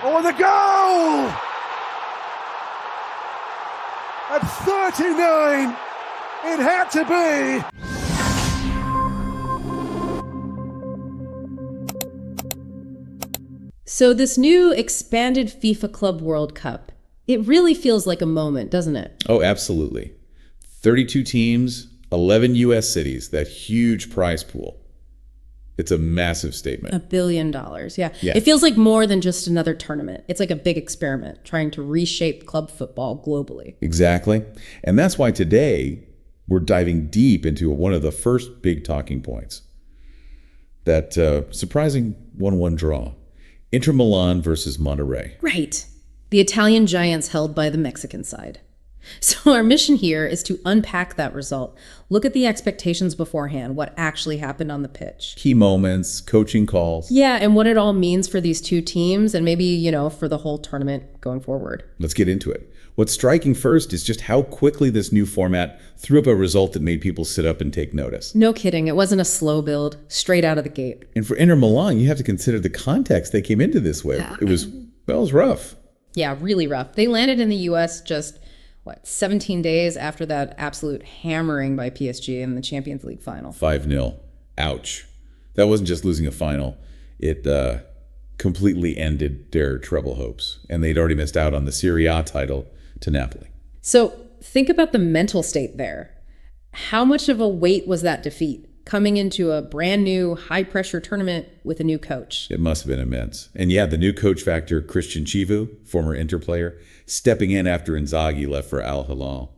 Oh, the goal! At 39, it had to be. So this new expanded FIFA Club World Cup, it really feels like a moment, doesn't it? Oh, absolutely. 32 teams, 11 U.S. cities, that huge prize pool. It's a massive statement. $1 billion, yeah. It feels like more than just another tournament. It's like a big experiment trying to reshape club football globally. Exactly. And that's why today we're diving deep into one of the first big talking points. That surprising 1-1 draw. Inter Milan versus Monterrey. Right. The Italian giants held by the Mexican side. So our mission here is to unpack that result, look at the expectations beforehand, what actually happened on the pitch. Key moments, coaching calls. Yeah, and what it all means for these two teams and maybe, for the whole tournament going forward. Let's get into it. What's striking first is just how quickly this new format threw up a result that made people sit up and take notice. No kidding. It wasn't a slow build, straight out of the gate. And for Inter Milan, you have to consider the context they came into this with. Yeah. It was rough. Yeah, really rough. They landed in the U.S. just 17 days after that absolute hammering by PSG in the Champions League final. 5-0. Ouch. That wasn't just losing a final. It completely ended their treble hopes. And they'd already missed out on the Serie A title to Napoli. So think about the mental state there. How much of a weight was that defeat? Coming into a brand new high-pressure tournament with a new coach. It must have been immense. And yeah, the new coach factor, Cristian Chivu, former Inter player, stepping in after Inzaghi left for Al Hilal.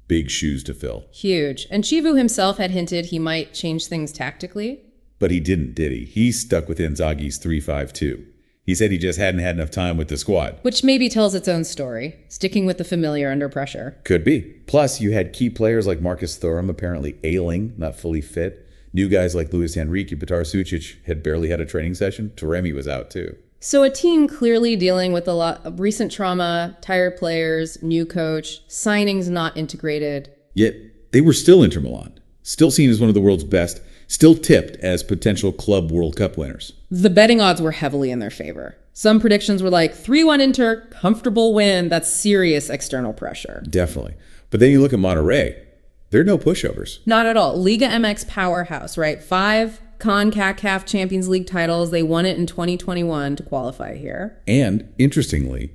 Big shoes to fill. Huge. And Chivu himself had hinted he might change things tactically. But he didn't, did he? He stuck with Inzaghi's 3-5-2. He said he just hadn't had enough time with the squad. Which maybe tells its own story, sticking with the familiar under pressure. Could be. Plus, you had key players like Marcus Thuram apparently ailing, not fully fit. New guys like Luis Enrique, Petar Sucic had barely had a training session. Taremi was out too. So a team clearly dealing with a lot of recent trauma, tired players, new coach, signings not integrated. Yet, they were still Inter Milan. Still seen as one of the world's best. Still tipped as potential Club World Cup winners. The betting odds were heavily in their favor. Some predictions were like 3-1 Inter, comfortable win. That's serious external pressure. Definitely. But then you look at Monterrey. They're no pushovers. Not at all. Liga MX powerhouse, right? 5 CONCACAF Champions League titles. They won it in 2021 to qualify here. And, interestingly,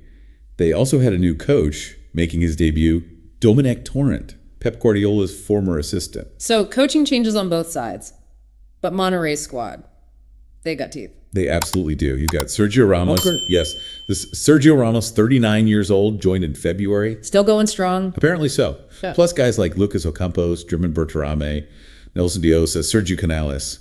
they also had a new coach making his debut, Dominic Torrent, Pep Guardiola's former assistant. So coaching changes on both sides. But Monterrey's squad, they got teeth. They absolutely do. You've got Sergio Ramos. Okay. Yes. This Sergio Ramos, 39 years old, joined in February. Still going strong. Apparently so. Yeah. Plus guys like Lucas Ocampos, German Berterame, Nelson Diosa, Sergio Canales.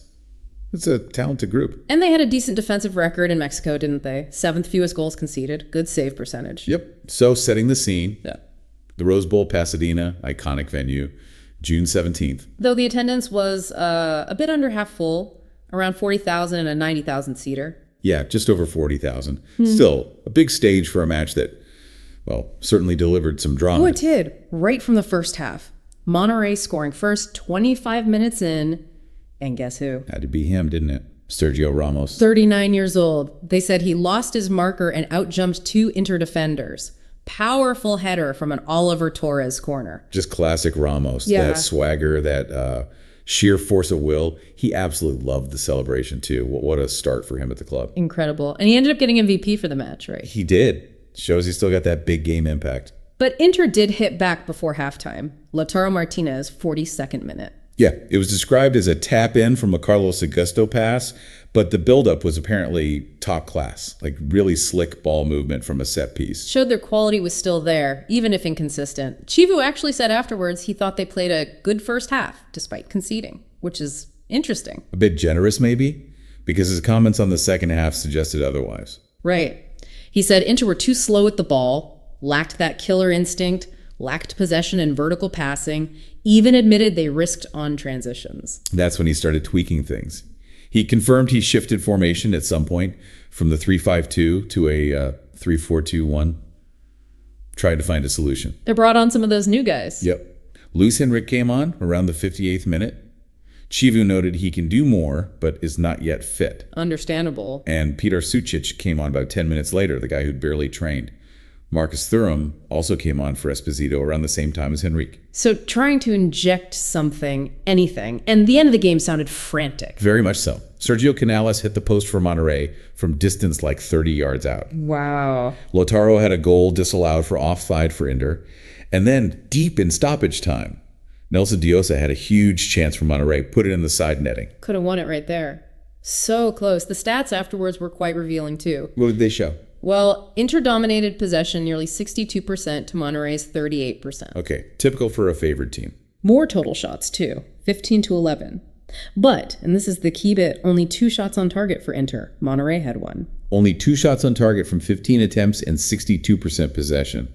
It's a talented group. And they had a decent defensive record in Mexico, didn't they? 7th fewest goals conceded. Good save percentage. Yep. So setting the scene. Yeah. The Rose Bowl, Pasadena, iconic venue, June 17th. Though the attendance was a bit under half full, around 40,000 and a 90,000 seater. Yeah, just over 40,000. Still, a big stage for a match that, certainly delivered some drama. Oh, it did. Right from the first half. Monterrey scoring first, 25 minutes in, and guess who? Had to be him, didn't it? Sergio Ramos. 39 years old. They said he lost his marker and outjumped 2 Inter defenders. Powerful header from an Oliver Torres corner. Just classic Ramos. Yeah. That swagger, that sheer force of will. He absolutely loved the celebration too. What a start for him at the club. Incredible. And he ended up getting MVP for the match, right? He did. Shows he still got that big game impact. But Inter did hit back before halftime. Lautaro Martinez, 42nd minute. Yeah, it was described as a tap in from a Carlos Augusto pass, but the buildup was apparently top class, like really slick ball movement from a set piece. Showed their quality was still there, even if inconsistent. Chivu actually said afterwards he thought they played a good first half, despite conceding, which is interesting. A bit generous, maybe, because his comments on the second half suggested otherwise. Right. He said Inter were too slow at the ball, lacked that killer instinct, lacked possession and vertical passing, even admitted they risked on transitions. That's when he started tweaking things. He confirmed he shifted formation at some point from the 3-5-2 to a 3-4-2-1. Tried to find a solution. They brought on some of those new guys. Yep. Luis Enrique came on around the 58th minute. Chivu noted he can do more, but is not yet fit. Understandable. And Peter Sucic came on about 10 minutes later, the guy who'd barely trained. Marcus Thuram also came on for Esposito around the same time as Henrique. So trying to inject something, anything, and the end of the game sounded frantic. Very much so. Sergio Canales hit the post for Monterrey from distance like 30 yards out. Wow. Lautaro had a goal disallowed for offside for Inter. And then, deep in stoppage time, Nelson Diosa had a huge chance for Monterrey, put it in the side netting. Could have won it right there. So close. The stats afterwards were quite revealing too. What did they show? Well, Inter dominated possession nearly 62% to Monterrey's 38%. Okay, typical for a favored team. More total shots too, 15 to 11. But, and this is the key bit, only 2 shots on target for Inter. Monterrey had 1. Only 2 shots on target from 15 attempts and 62% possession.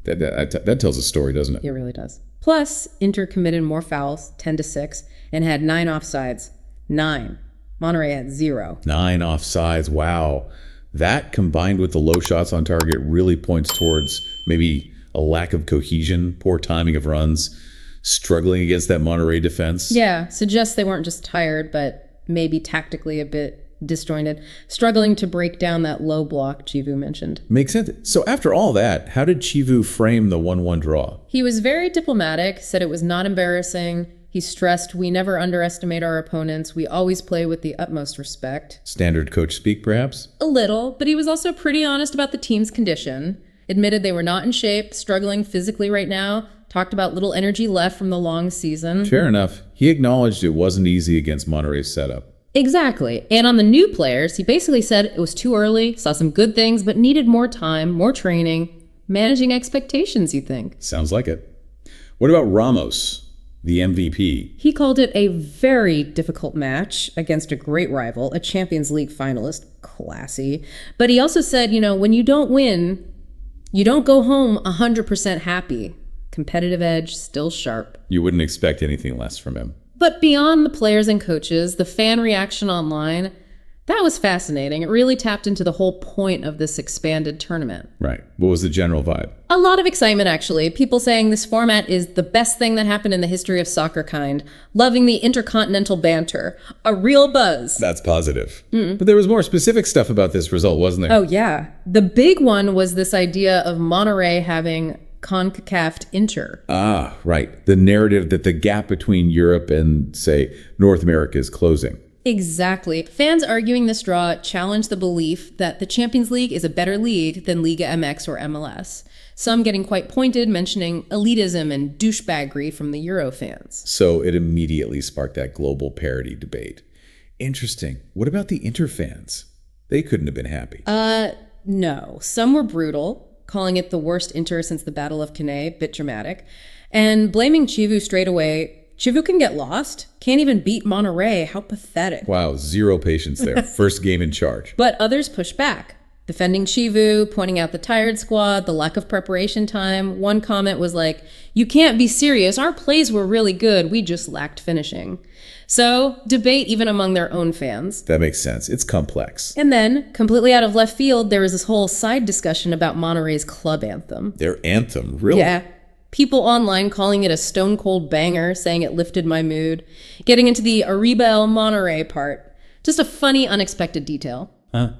That tells a story, doesn't it? It really does. Plus, Inter committed more fouls, 10 to 6, and had 9 offsides. 9. Monterrey had 0. 9 offsides, wow. That combined with the low shots on target really points towards maybe a lack of cohesion, poor timing of runs, struggling against that Monterrey defense. Yeah, suggests they weren't just tired, but maybe tactically a bit disjointed, struggling to break down that low block Chivu mentioned. Makes sense. So after all that, how did Chivu frame the 1-1 draw? He was very diplomatic, said it was not embarrassing. He stressed, we never underestimate our opponents. We always play with the utmost respect. Standard coach speak, perhaps? A little, but he was also pretty honest about the team's condition. Admitted they were not in shape, struggling physically right now. Talked about little energy left from the long season. Fair enough. He acknowledged it wasn't easy against Monterrey's setup. Exactly. And on the new players, he basically said it was too early, saw some good things, but needed more time, more training, managing expectations, you think. Sounds like it. What about Ramos, the MVP? He called it a very difficult match against a great rival, a Champions League finalist. Classy. But he also said, when you don't win, you don't go home 100% happy. Competitive edge, still sharp. You wouldn't expect anything less from him. But beyond the players and coaches, the fan reaction online, that was fascinating. It really tapped into the whole point of this expanded tournament. Right. What was the general vibe? A lot of excitement, actually. People saying this format is the best thing that happened in the history of soccer kind. Loving the intercontinental banter. A real buzz. That's positive. But there was more specific stuff about this result, wasn't there? Oh, yeah. The big one was this idea of Monterrey having CONCACAF Inter. Ah, right. The narrative that the gap between Europe and, say, North America is closing. Exactly. Fans arguing this draw challenge the belief that the Champions League is a better league than Liga MX or MLS. Some getting quite pointed, mentioning elitism and douchebaggery from the Euro fans. So it immediately sparked that global parity debate. Interesting. What about the Inter fans? They couldn't have been happy. No. Some were brutal, calling it the worst Inter since the Battle of Cannae, bit dramatic, and blaming Chivu straight away. Chivu can get lost. Can't even beat Monterrey. How pathetic. Wow, zero patience there. First game in charge. But others push back, defending Chivu, pointing out the tired squad, the lack of preparation time. One comment was like, you can't be serious. Our plays were really good. We just lacked finishing. So, debate even among their own fans. That makes sense. It's complex. And then, completely out of left field, there was this whole side discussion about Monterrey's club anthem. Their anthem? Really? Yeah. People online calling it a stone-cold banger, saying it lifted my mood. Getting into the Arriba el Monterrey part. Just a funny, unexpected detail. Huh.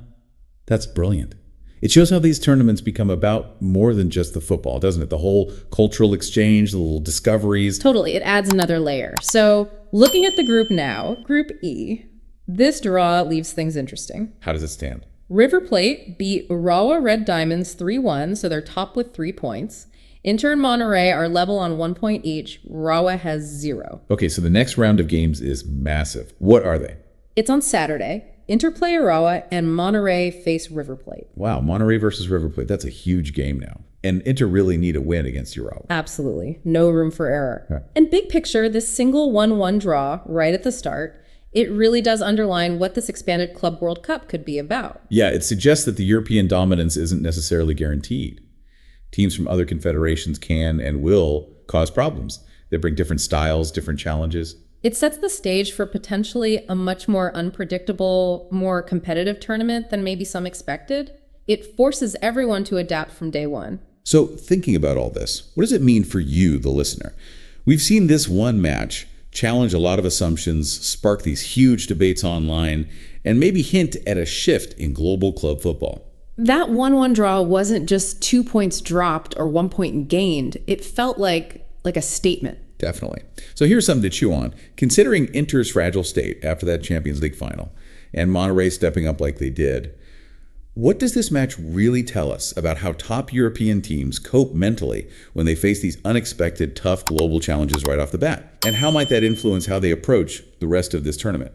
That's brilliant. It shows how these tournaments become about more than just the football, doesn't it? The whole cultural exchange, the little discoveries. Totally. It adds another layer. So, looking at the group now, Group E, this draw leaves things interesting. How does it stand? River Plate beat Urawa Red Diamonds 3-1, so they're top with 3 points. Inter and Monterrey are level on 1 point each. Urawa has 0. Okay, so the next round of games is massive. What are they? It's on Saturday. Inter play Urawa and Monterrey face River Plate. Wow, Monterrey versus River Plate. That's a huge game now. And Inter really need a win against Urawa. Absolutely. No room for error. Yeah. And big picture, this single 1-1 draw right at the start, it really does underline what this expanded Club World Cup could be about. Yeah, it suggests that the European dominance isn't necessarily guaranteed. Teams from other confederations can and will cause problems. They bring different styles, different challenges. It sets the stage for potentially a much more unpredictable, more competitive tournament than maybe some expected. It forces everyone to adapt from day one. So thinking about all this, what does it mean for you, the listener? We've seen this one match challenge a lot of assumptions, spark these huge debates online, and maybe hint at a shift in global club football. That 1-1 draw wasn't just 2 points dropped or 1 point gained. It felt like a statement. Definitely. So here's something to chew on. Considering Inter's fragile state after that Champions League final, and Monterrey stepping up like they did, what does this match really tell us about how top European teams cope mentally when they face these unexpected, tough global challenges right off the bat? And how might that influence how they approach the rest of this tournament?